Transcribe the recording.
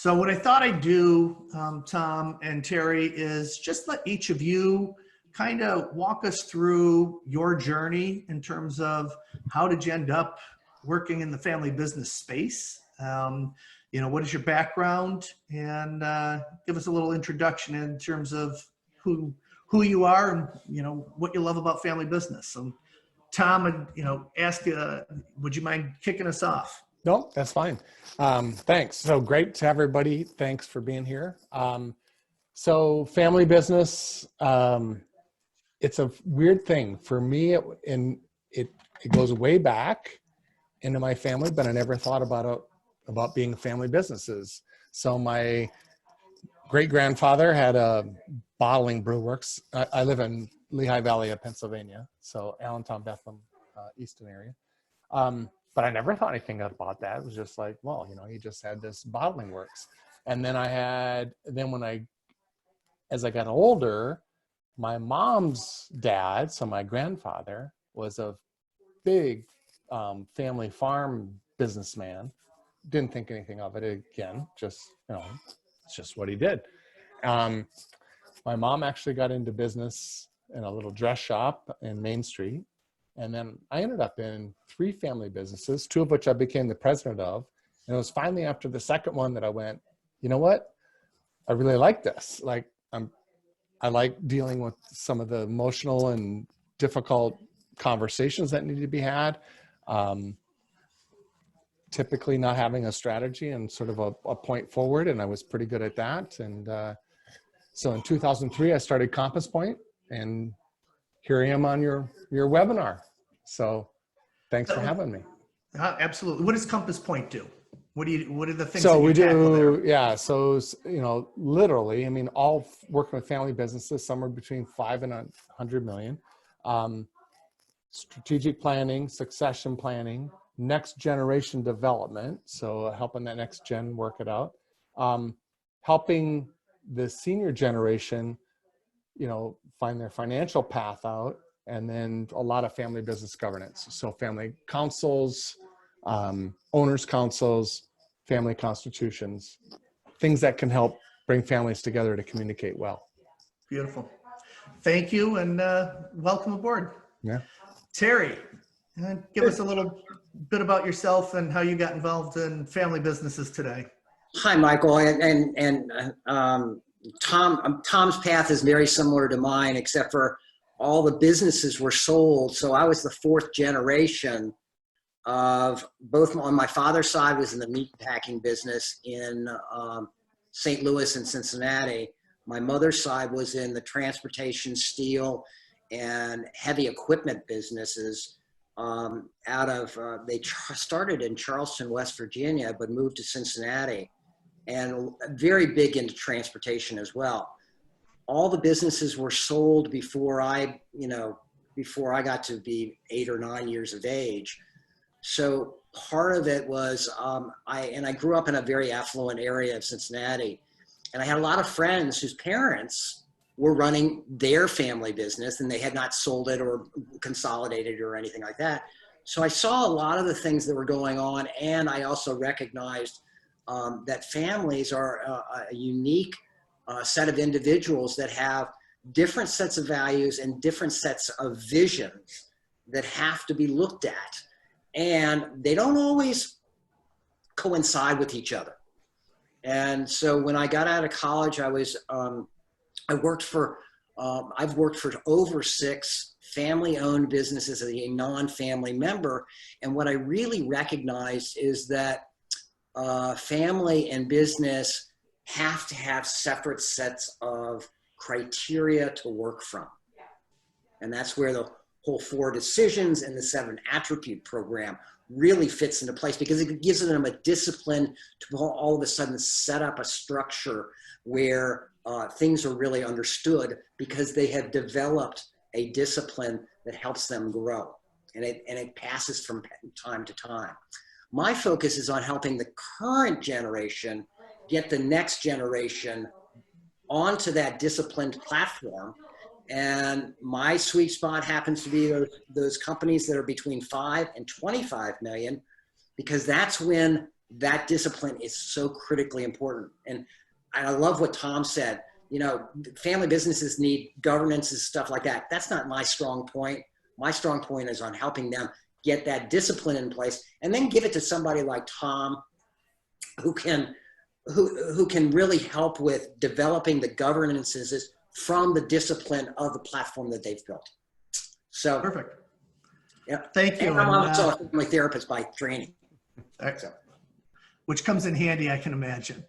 So what I thought I'd do, Tom and Terry, is just let each of you kind of walk us through your journey in terms of how did you end up working in the family business space? What is your background? And give us a little introduction in terms of who you are and, what you love about family business. So Tom, would ask you, would you mind kicking us off? No, that's fine. Thanks. So great to have everybody. Thanks for being here. So family business, it's a weird thing for me. It goes way back into my family, but I never thought about being family businesses. So my great-grandfather had a bottling brew works. I live in Lehigh Valley of Pennsylvania, so Allentown, Bethlehem, Easton area. But I never thought anything about that. It was just like, well, he just had this bottling works. And then as I got older, my mom's dad, so my grandfather, was a big family farm businessman. Didn't think anything of it again, just, it's just what he did. My mom actually got into business in a little dress shop in Main Street. And then I ended up in 3 family businesses, 2 of which I became the president of. And it was finally after the second one that I went, you know what? I really like this. I like dealing with some of the emotional and difficult conversations that need to be had. Typically not having a strategy and sort of a point forward. And I was pretty good at that. And so in 2003, I started Compass Point, and here I am on your webinar. So thanks for having me. Absolutely. What does Compass Point do? What are the things so that you we tackle do there? Yeah, so literally, all working with family businesses, somewhere between 5 and 100 million. Strategic planning, succession planning, next generation development, so helping that next gen work it out, helping the senior generation find their financial path out, and then a lot of family business governance. So family councils, owners councils, family constitutions, things that can help bring families together to communicate well. Beautiful. Thank you, and welcome aboard. Yeah. Terry, give us a little bit about yourself and how you got involved in family businesses today. Hi, Michael, and Tom's path is very similar to mine, except for all the businesses were sold. So I was the 4th generation of both. On my father's side was in the meat packing business in St. Louis and Cincinnati. My mother's side was in the transportation, steel, and heavy equipment businesses. They started in Charleston, West Virginia, but moved to Cincinnati, and very big into transportation as well. All the businesses were sold before I got to be 8 or 9 years of age. So part of it was, I grew up in a very affluent area of Cincinnati, and I had a lot of friends whose parents were running their family business, and they had not sold it or consolidated or anything like that. So I saw a lot of the things that were going on, and I also recognized that families are a unique set of individuals that have different sets of values and different sets of visions that have to be looked at. And they don't always coincide with each other. And so when I got out of college, I've worked for over 6 family-owned businesses as a non-family member. And what I really recognized is that family and business have to have separate sets of criteria to work from. And that's where the whole 4 decisions and the 7 attribute program really fits into place, because it gives them a discipline to all of a sudden set up a structure where things are really understood, because they have developed a discipline that helps them grow, and it passes from time to time. My focus is on helping the current generation get the next generation onto that disciplined platform. And my sweet spot happens to be those companies that are between 5 and 25 million, because that's when that discipline is so critically important. And I love what Tom said. You know, family businesses need governance and stuff like that. That's not my strong point. My strong point is on helping them get that discipline in place, and then give it to somebody like Tom, who can really help with developing the governances from the discipline of the platform that they've built. So Perfect. yeah. Thank you. And I'm also And, a family therapist by training. excellent. Which comes in handy, I can imagine.